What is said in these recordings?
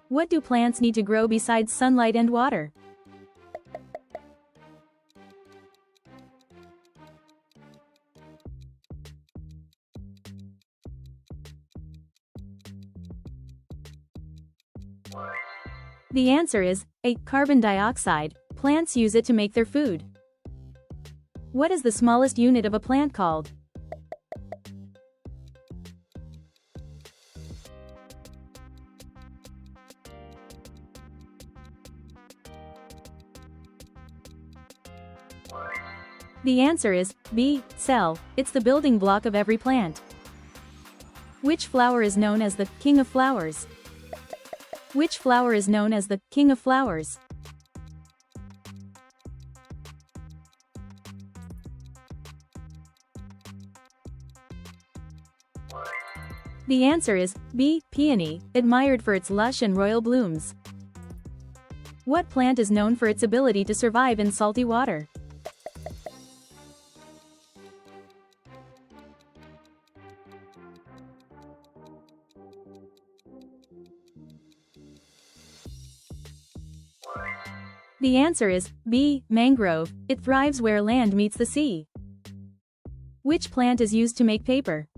What do plants need to grow besides sunlight and water? The answer is A. Carbon dioxide. Plants use it to make their food. What is the smallest unit of a plant called? The answer is B. Cell. It's the building block of every plant. Which flower is known as the king of flowers? Which flower is known as the king of flowers? The answer is B. Peony, admired for its lush and royal blooms. What plant is known for its ability to survive in salty water? The answer is B. Mangrove. It thrives where land meets the sea. Which plant is used to make paper?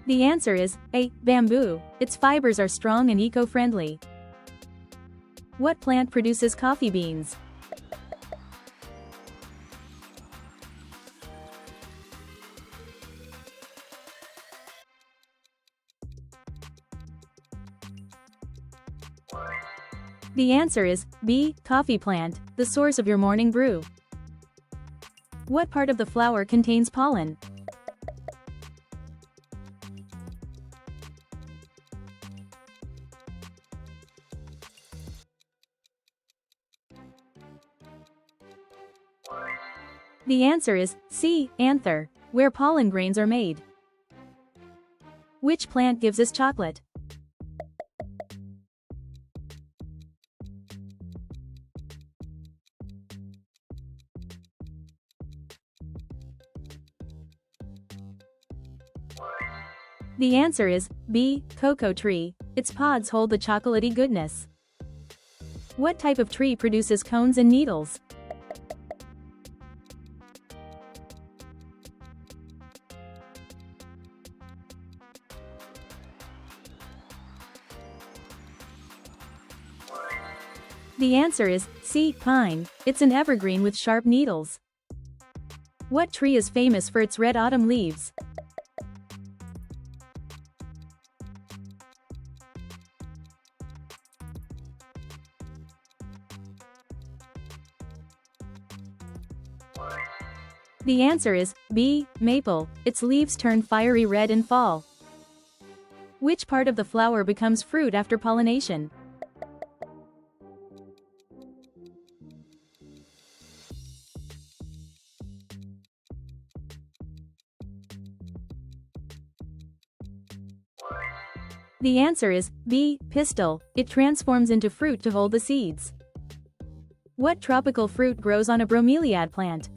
The answer is A. Bamboo. Its fibers are strong and eco-friendly. What plant produces coffee beans? The answer is B. Coffee plant, the source of your morning brew. What part of the flower contains pollen? The answer is C. Anther, where pollen grains are made. Which plant gives us chocolate? The answer is B. Cocoa tree. Its pods hold the chocolatey goodness. What type of tree produces cones and needles? The answer is C. Pine. It's an evergreen with sharp needles. What tree is famous for its red autumn leaves? The answer is B. Maple. Its leaves turn fiery red in fall. Which part of the flower becomes fruit after pollination? The answer is B. Pistil. It transforms into fruit to hold the seeds. What tropical fruit grows on a bromeliad plant?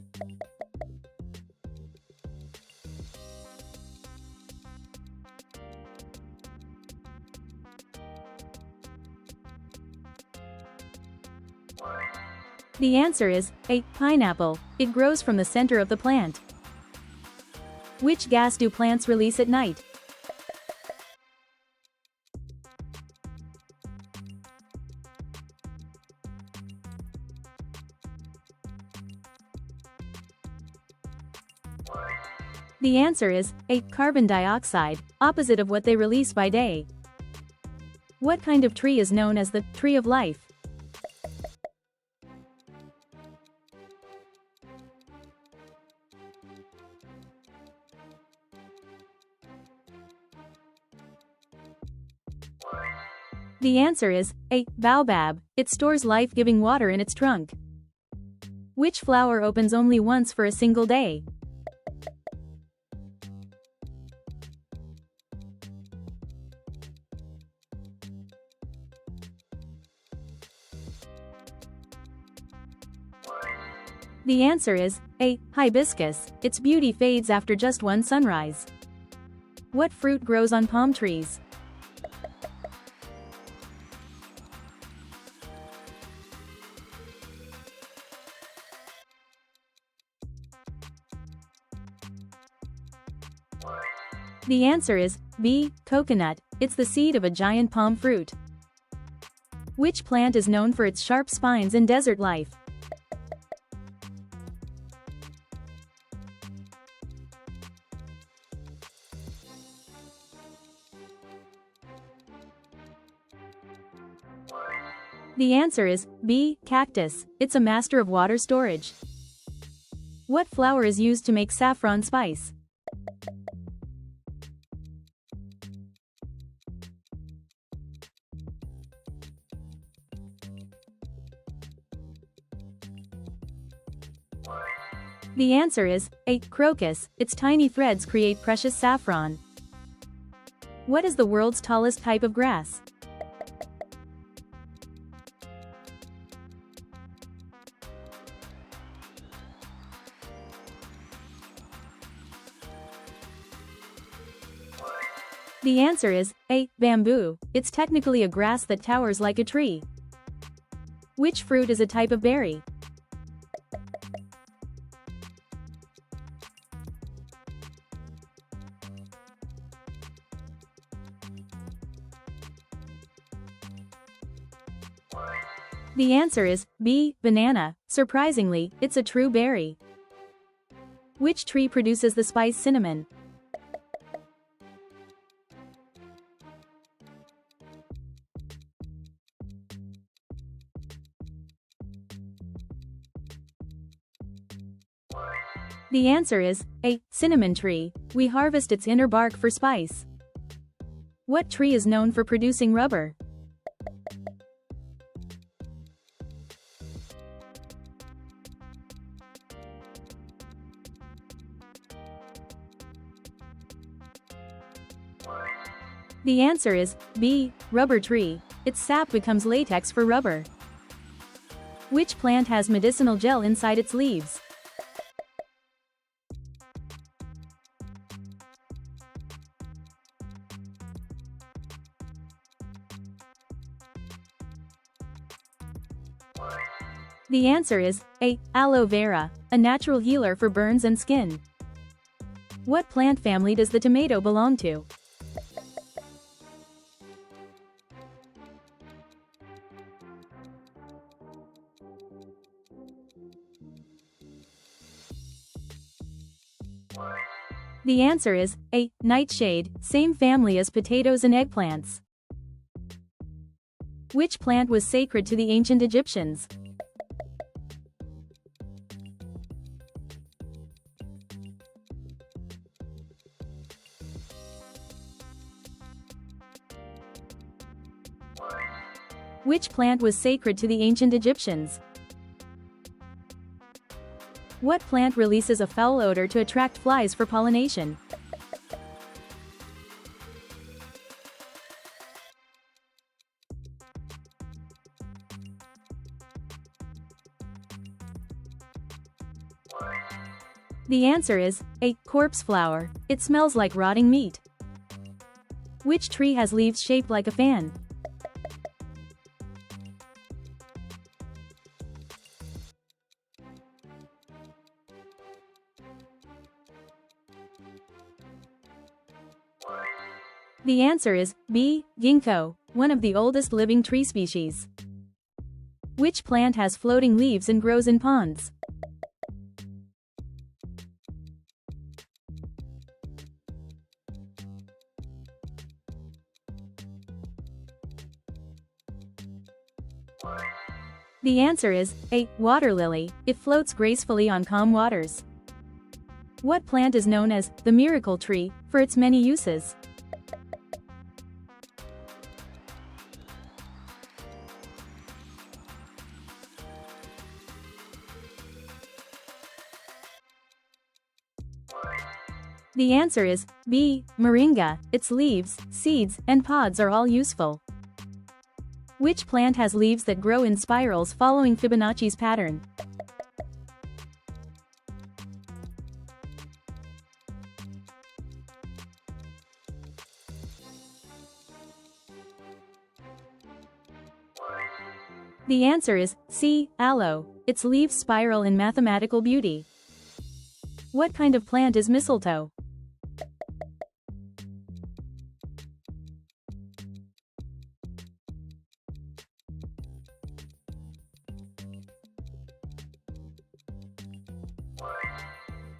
The answer is A. Pineapple. It grows from the center of the plant. Which gas do plants release at night? The answer is A. Carbon dioxide, opposite of what they release by day. What kind of tree is known as the tree of life? The answer is A. Baobab. It stores life-giving water in its trunk. Which flower opens only once for a single day? The answer is A. Hibiscus. Its beauty fades after just one sunrise. What fruit grows on palm trees? The answer is B. Coconut. It's the seed of a giant palm fruit. Which plant is known for its sharp spines in desert life? The answer is B. Cactus. It's a master of water storage. What flower is used to make saffron spice? The answer is A. Crocus. Its tiny threads create precious saffron. What is the world's tallest type of grass? The answer is A. Bamboo. It's technically a grass that towers like a tree. Which fruit is a type of berry? The answer is B. Banana. Surprisingly, it's a true berry. Which tree produces the spice cinnamon? The answer is A. Cinnamon tree. We harvest its inner bark for spice. What tree is known for producing rubber? The answer is B. Rubber tree. Its sap becomes latex for rubber. Which plant has medicinal gel inside its leaves? The answer is A. Aloe vera, a natural healer for burns and skin. What plant family does the tomato belong to? The answer is A. Nightshade, same family as potatoes and eggplants. Which plant was sacred to the ancient Egyptians? Which plant was sacred to the ancient Egyptians? What plant releases a foul odor to attract flies for pollination? The answer is A. Corpse flower. It smells like rotting meat. Which tree has leaves shaped like a fan? The answer is B. Ginkgo, one of the oldest living tree species. Which plant has floating leaves and grows in ponds? The answer is A. Water lily. It floats gracefully on calm waters. What plant is known as the miracle tree for its many uses? The answer is B. Moringa. Its leaves, seeds, and pods are all useful. Which plant has leaves that grow in spirals following Fibonacci's pattern? The answer is C. Aloe. Its leaves spiral in mathematical beauty. What kind of plant is mistletoe?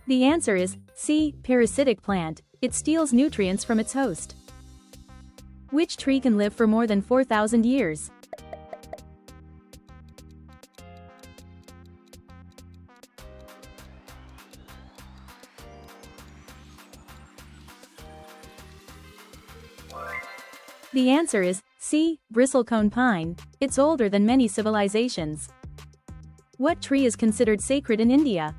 The answer is C. Parasitic plant. It steals nutrients from its host. Which tree can live for more than 4,000 years? The answer is C. Bristlecone pine. It's older than many civilizations. What tree is considered sacred in India?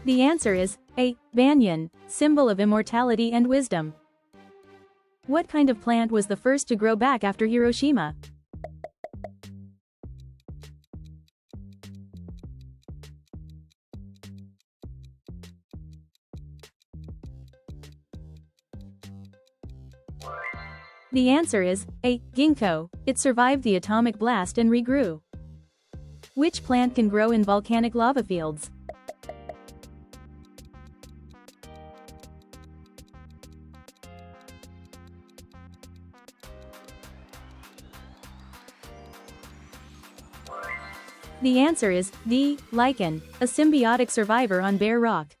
The answer is A. Banyan, symbol of immortality and wisdom. What kind of plant was the first to grow back after Hiroshima? The answer is A. Ginkgo. It survived the atomic blast and regrew. Which plant can grow in volcanic lava fields? The answer is D. Lichen, a symbiotic survivor on bare rock.